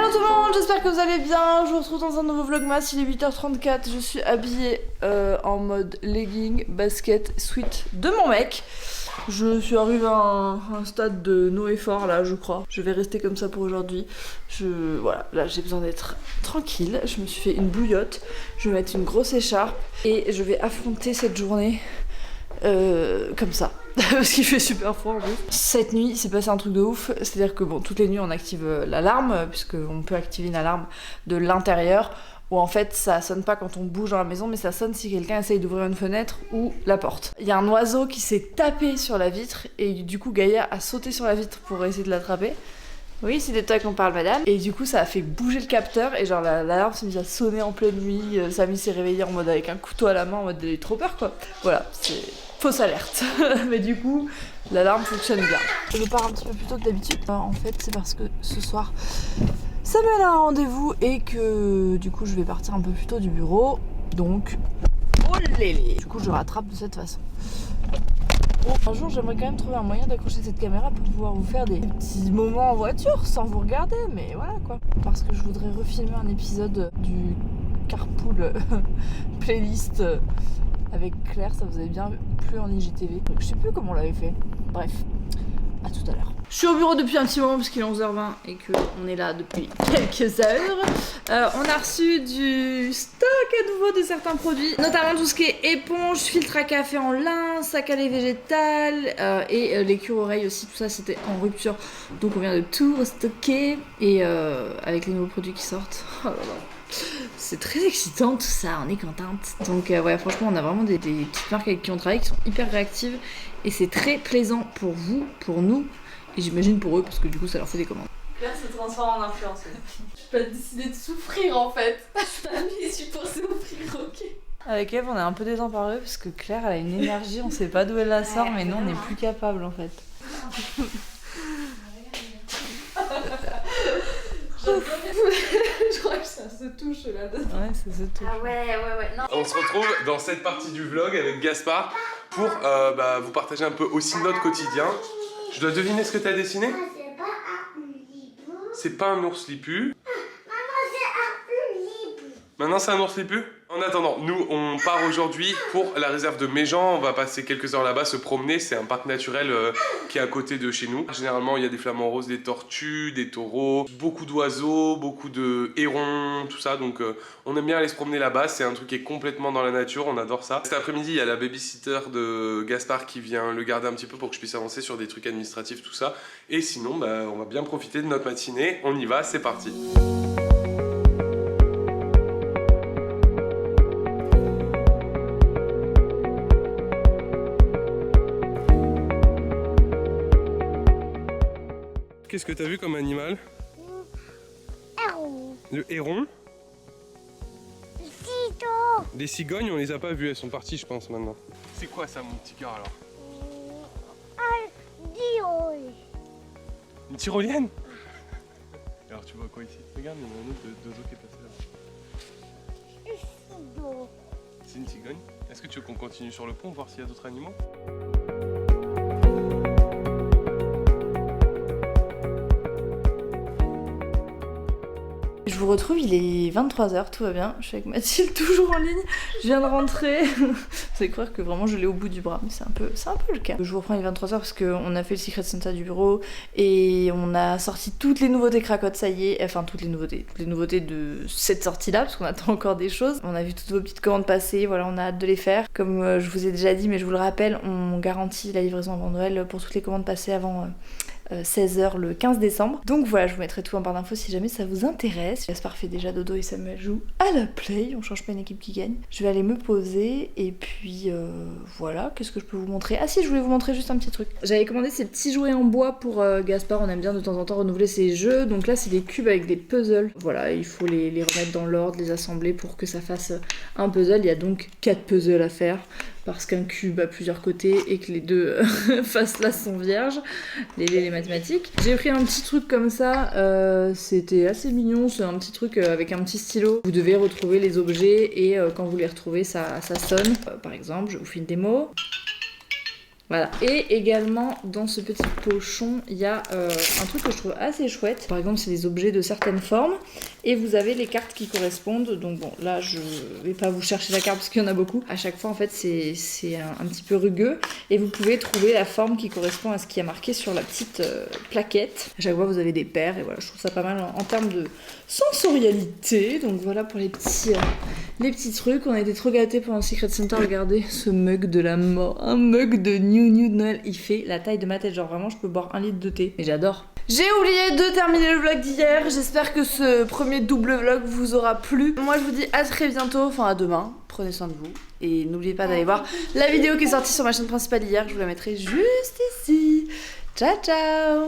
Hello tout le monde, j'espère que vous allez bien. Je vous retrouve dans un nouveau vlogmas, il est 8h34. Je suis habillée en mode legging, basket, sweat de mon mec. Je suis arrivée à un stade de no effort là, je crois. Je vais rester comme ça pour aujourd'hui. Voilà, là j'ai besoin d'être tranquille. Je me suis fait une bouillotte. Je vais mettre une grosse écharpe et je vais affronter cette journée comme ça. Parce qu'il fait super froid en plus. Cette nuit, il s'est passé un truc de ouf. C'est-à-dire que bon, toutes les nuits on active l'alarme, puisqu'on peut activer une alarme de l'intérieur. Où en fait ça sonne pas quand on bouge dans la maison, mais ça sonne si quelqu'un essaye d'ouvrir une fenêtre ou la porte. Il y a un oiseau qui s'est tapé sur la vitre et du coup Gaïa a sauté sur la vitre pour essayer de l'attraper. Oui, c'est de toi qu'on parle, madame. Et du coup ça a fait bouger le capteur et genre l'alarme s'est mise à sonner en pleine nuit. Samy s'est réveillé en mode avec un couteau à la main, en mode il a eu trop peur quoi. Voilà, c'est fausse alerte. Mais du coup l'alarme fonctionne bien. Je pars un petit peu plus tôt que d'habitude. En fait c'est parce que ce soir Samuel a un rendez-vous et que du coup je vais partir un peu plus tôt du bureau, donc oh lélé. Du coup je rattrape de cette façon. Un jour j'aimerais quand même trouver un moyen d'accrocher cette caméra pour pouvoir vous faire des petits moments en voiture sans vous regarder, mais voilà quoi. Parce que je voudrais refilmer un épisode du Carpool playlist avec Claire, ça vous avait bien plu en IGTV. Je sais plus comment on l'avait fait, bref. À tout à l'heure. Je suis au bureau depuis un petit moment parce qu'il est 11h20 et qu'on est là depuis quelques heures. On a reçu du stock à nouveau de certains produits, notamment tout ce qui est éponge, filtre à café en lin, sac à lait végétal et les cure-oreilles aussi. Tout ça c'était en rupture, donc on vient de tout restocker et avec les nouveaux produits qui sortent. Oh là là. C'est très excitant tout ça, on est contente. Donc ouais, franchement on a vraiment des petites marques avec qui on travaille qui sont hyper réactives et c'est très plaisant pour vous, pour nous et j'imagine pour eux parce que du coup ça leur fait des commandes. Claire se transforme en influenceuse. Je pas décidé de souffrir en fait. Je suis pour souffrir, ok. Avec Eve on est un peu désemparés parce que Claire elle a une énergie, on sait pas d'où elle la sort mais nous on n'est plus capable en fait. Je crois que ça se touche là-dedans. Ouais, ça se touche. Ah ouais. Non. On se retrouve dans cette partie du vlog avec Gaspard pour vous partager un peu aussi notre quotidien. Je dois deviner ce que tu as dessiné? C'est pas un hibou. C'est pas un ours lipu. Maman, c'est un hibou. Maintenant c'est un ours lipu? En attendant, nous on part aujourd'hui pour la réserve de Méjean. On va passer quelques heures là-bas, se promener. C'est un parc naturel qui est à côté de chez nous. Généralement il y a des flamants roses, des tortues, des taureaux, beaucoup d'oiseaux, beaucoup de hérons, tout ça. Donc on aime bien aller se promener là-bas. C'est un truc qui est complètement dans la nature, on adore ça. Cet après-midi il y a la babysitter de Gaspard qui vient le garder un petit peu pour que je puisse avancer sur des trucs administratifs, tout ça. Et sinon on va bien profiter de notre matinée. On y va, c'est parti. Qu'est-ce que t'as vu comme animal? Héros. Le héron? Cito. Des cigognes, on les a pas vues, elles sont parties je pense maintenant. C'est quoi ça mon petit cœur alors? Un diol. Une tyrolienne? Alors tu vois quoi ici? Regarde, il y en a un autre d'oiseau qui est passé là. Cido. C'est une cigogne. Est-ce que tu veux qu'on continue sur le pont, voir s'il y a d'autres animaux? Je vous retrouve, il est 23h, tout va bien. Je suis avec Mathilde, toujours en ligne. Je viens de rentrer. Vous allez croire que vraiment je l'ai au bout du bras, mais c'est un peu le cas. Je vous reprends, il est 23h parce qu'on a fait le Secret Santa du bureau et on a sorti toutes les nouveautés Cracotte, ça y est. Enfin, toutes les nouveautés de cette sortie-là, parce qu'on attend encore des choses. On a vu toutes vos petites commandes passer, voilà, on a hâte de les faire. Comme je vous ai déjà dit, mais je vous le rappelle, on garantit la livraison avant Noël pour toutes les commandes passées avant 16h le 15 décembre. Donc voilà, je vous mettrai tout en barre d'infos si jamais ça vous intéresse. Gaspard fait déjà dodo et Samuel joue à la play. On change pas une équipe qui gagne. Je vais aller me poser et puis voilà, qu'est-ce que je peux vous montrer? Ah si, je voulais vous montrer juste un petit truc. J'avais commandé ces petits jouets en bois pour Gaspard, on aime bien de temps en temps renouveler ses jeux. Donc là c'est des cubes avec des puzzles. Voilà, il faut les remettre dans l'ordre, les assembler pour que ça fasse un puzzle. Il y a donc 4 puzzles à faire. Parce qu'un cube a plusieurs côtés et que les deux faces-là sont vierges, les mathématiques. J'ai pris un petit truc comme ça, c'était assez mignon, c'est un petit truc avec un petit stylo. Vous devez retrouver les objets et quand vous les retrouvez, ça sonne. Par exemple, je vous fais une démo. Voilà. Et également dans ce petit pochon, il y a un truc que je trouve assez chouette. Par exemple, c'est des objets de certaines formes et vous avez les cartes qui correspondent. Donc bon, là je vais pas vous chercher la carte parce qu'il y en a beaucoup. À chaque fois en fait c'est un petit peu rugueux et vous pouvez trouver la forme qui correspond à ce qui est marqué sur la petite plaquette. À chaque fois vous avez des paires et voilà, je trouve ça pas mal en termes de sensorialité. Donc voilà pour les petits trucs. On a été trop gâtés pendant Secret Center. Regardez ce mug de la mort, un mug de New de Noël. Il fait la taille de ma tête, genre vraiment je peux boire 1 litre de thé. Mais j'adore. J'ai oublié de terminer le vlog d'hier. J'espère que ce premier double vlog vous aura plu. Moi je vous dis à très bientôt, enfin à demain. Prenez soin de vous. Et n'oubliez pas d'aller voir la vidéo qui est sortie sur ma chaîne principale hier. Je vous la mettrai juste ici. Ciao ciao.